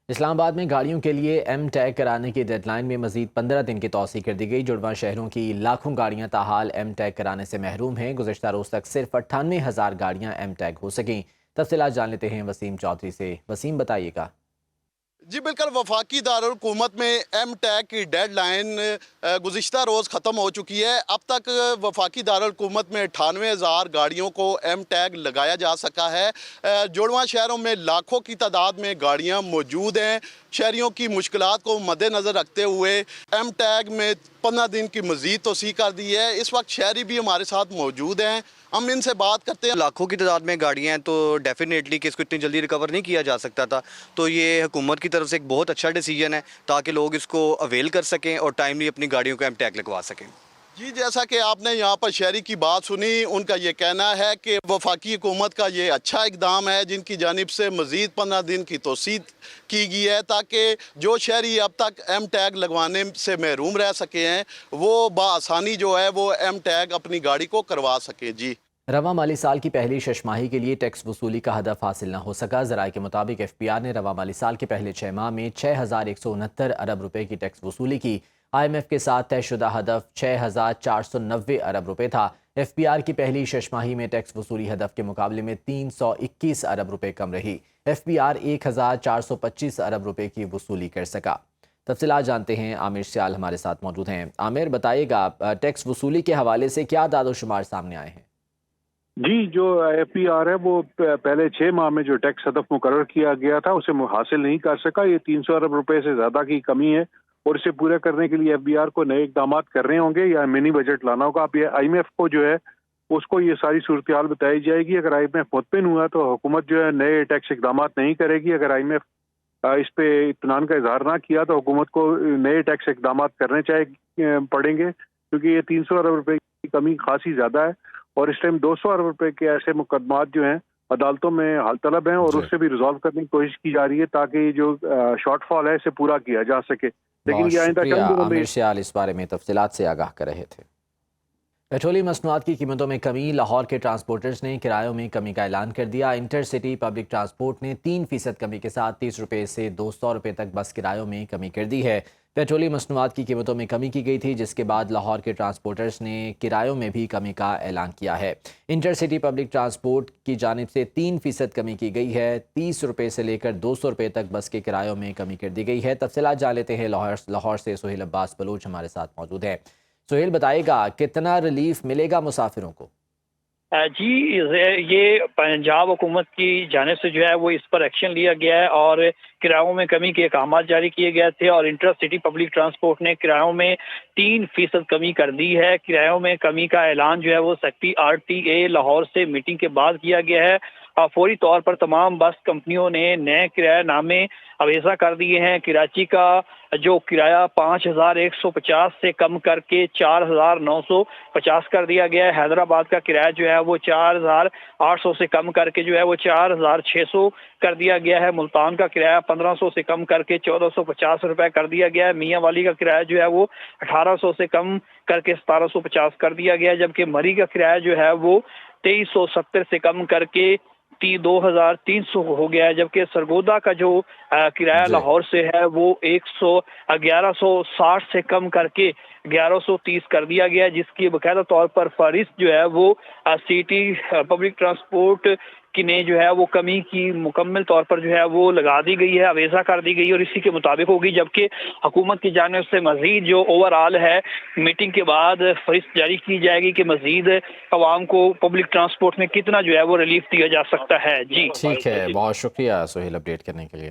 اسلام آباد میں گاڑیوں کے لیے ایم ٹیگ کرانے کی ڈیڈ لائن میں مزید 15 دن کی توسیع کر دی گئی۔ جڑواں شہروں کی لاکھوں گاڑیاں تاحال ایم ٹیگ کرانے سے محروم ہیں۔ گزشتہ روز تک صرف 98,000 گاڑیاں ایم ٹیگ ہو سکیں۔ تفصیلات جان لیتے ہیں وسیم چودھری سے۔ وسیم، بتائیے گا۔ جی بالکل، وفاقی دارالحکومت میں ایم ٹیگ کی ڈیڈ لائن گزشتہ روز ختم ہو چکی ہے۔ اب تک وفاقی دارالحکومت میں 98,000 گاڑیوں کو ایم ٹیگ لگایا جا سکا ہے۔ جڑواں شہروں میں لاکھوں کی تعداد میں گاڑیاں موجود ہیں۔ شہریوں کی مشکلات کو مد نظر رکھتے ہوئے ایم ٹیگ میں 15 دن کی مزید توسیع کر دی ہے۔ اس وقت شہری بھی ہمارے ساتھ موجود ہیں، ہم ان سے بات کرتے ہیں۔ لاکھوں کی تعداد میں گاڑیاں ہیں تو ڈیفینیٹلی کہ اس کو اتنی جلدی ریکور نہیں کیا جا سکتا تھا، تو یہ حکومت کی طرف سے ایک بہت اچھا ڈیسیجن ہے تاکہ لوگ اس کو اویل کر سکیں اور ٹائملی اپنی گاڑیوں کو ایم ٹیگ لگوا سکیں۔ جی، جیسا کہ آپ نے یہاں پر شہری کی بات سنی، ان کا یہ کہنا ہے کہ وفاقی حکومت کا یہ اچھا اقدام ہے جن کی جانب سے مزید 15 دن کی توسیع کی گئی ہے تاکہ جو شہری اب تک ایم ٹیگ لگوانے سے محروم رہ سکے ہیں وہ بآسانی جو ہے وہ ایم ٹیگ اپنی گاڑی کو کروا سکیں۔ جی، رواں مالی سال کی پہلی شش ماہی کے لیے ٹیکس وصولی کا ہدف حاصل نہ ہو سکا۔ ذرائع کے مطابق ایف پی آر نے رواں مالی سال کے پہلے 6 ماہ میں 6,169 ارب روپے کی ٹیکس وصولی کی۔ آئی ایم ایف کے ساتھ طے شدہ ہدف 6,490 ارب روپے تھا۔ ایف پی آر کی پہلی شش ماہی میں ٹیکس وصولی ہدف کے مقابلے میں 321 ارب روپے کم رہی۔ ایف پی آر 1,425 ارب روپے کی وصولی کر سکا۔ تفصیلات جانتے ہیں، عامر سیال ہمارے ساتھ موجود ہیں۔ عامر، بتائیے گا ٹیکس وصولی کے حوالے سے کیا اعداد و شمار سامنے آئے ہیں؟ جی، جو ایف پی آر ہے وہ پہلے 6 ماہ میں جو ٹیکس ہدف مقرر کیا گیا تھا اسے حاصل نہیں کر سکا۔ یہ 300 ارب روپے سے زیادہ کی کمی ہے اور اسے پورا کرنے کے لیے ایف بی آر کو نئے اقدامات کرنے ہوں گے یا منی بجٹ لانا ہوگا۔ اب یہ آئی ایم ایف کو جو ہے اس کو یہ ساری صورتحال بتائی جائے گی۔ اگر آئی ایم ایف مطمئن ہوا تو حکومت جو ہے نئے ٹیکس اقدامات نہیں کرے گی۔ اگر آئی ایم ایف اس پہ اطمینان کا اظہار نہ کیا تو حکومت کو نئے ٹیکس اقدامات کرنے پڑیں گے، کیونکہ یہ 300 ارب روپے کی کمی خاصی زیادہ ہے اور اس ٹائم 200 ارب روپے کے ایسے مقدمات جو ہیں عدالتوں میں حال طلب ہیں اور اس سے بھی ریزالو کرنے کی کوشش کی جا رہی ہے تاکہ یہ جو شارٹ فال ہے اسے پورا کیا جا سکے۔ لیکن یہ آئندہ شکریہ چند دنوں میں عامر سیال، اس بارے میں تفصیلات سے آگاہ کر رہے تھے۔ پیٹرولیم مصنوعات کی قیمتوں میں کمی۔ لاہور کے ٹرانسپورٹرز نے کرایوں میں کمی کا اعلان کر دیا۔ انٹر سٹی پبلک ٹرانسپورٹ نے 3% کمی کے ساتھ 30 روپے سے 200 روپے تک بس کرایوں میں کمی کر دی ہے۔ پیٹرولیم مصنوعات کی قیمتوں میں کمی کی گئی تھی، جس کے بعد لاہور کے ٹرانسپورٹرز نے کرایوں میں بھی کمی کا اعلان کیا ہے۔ انٹر سٹی پبلک ٹرانسپورٹ کی جانب سے 3% کمی کی گئی ہے۔ 30 روپے سے لے کر 200 روپے تک بس کے کرایوں میں کمی کر دی گئی ہے۔ تفصیلات جان لیتے ہیں، لاہور سے سہیل عباس بلوچ ہمارے ساتھ موجود ہیں۔ سہیل، بتائے گا کتنا ریلیف ملے گا مسافروں کو؟ جی، یہ پنجاب حکومت کی جانب سے جو ہے وہ اس پر ایکشن لیا گیا ہے اور کرایوں میں کمی کے احکامات جاری کیے گئے تھے اور انٹر سٹی پبلک ٹرانسپورٹ نے کرایوں میں 3% کمی کر دی ہے۔ کرایوں میں کمی کا اعلان جو ہے وہ secretary R T A Lahore سے میٹنگ کے بعد کیا گیا ہے۔ فوری طور پر تمام بس کمپنیوں نے نئے کرایہ نامے اویزا کر دیے ہیں۔ کراچی کا جو کرایہ 5,150 سے کم کر کے 4,950 کر دیا گیا ہے۔ حیدرآباد کا کرایہ جو ہے وہ 4,800 سے کم کر کے جو ہے وہ 4,600 کر دیا گیا ہے۔ ملتان کا کرایہ 1,500 سے کم کر کے 1,450 روپے کر دیا گیا ہے۔ میاں والی کا کرایہ جو ہے وہ 1,800 سے کم کر کے 1,750 کر دیا گیا ہے، جبکہ مری کا کرایہ جو ہے وہ 2,370 سے کم کر کے 2,300 ہو گیا ہے، جبکہ سرگودا کا جو کرایہ لاہور سے ہے وہ 1,160 سے کم کر کے 1,130 کر دیا گیا ہے، جس کی باقاعدہ طور پر فہرست جو ہے وہ سٹی پبلک ٹرانسپورٹ کی نے جو ہے وہ کمی کی مکمل طور پر جو ہے وہ لگا دی گئی ہے، اویزا کر دی گئی ہے اور اسی کے مطابق ہوگی، جبکہ حکومت کی جانب سے مزید جو اوور آل ہے میٹنگ کے بعد فہرست جاری کی جائے گی کہ مزید عوام کو پبلک ٹرانسپورٹ میں کتنا جو ہے وہ ریلیف دیا جا سکتا ہے۔ جی ٹھیک ہے، بہت شکریہ سہیل اپڈیٹ کرنے کے لیے۔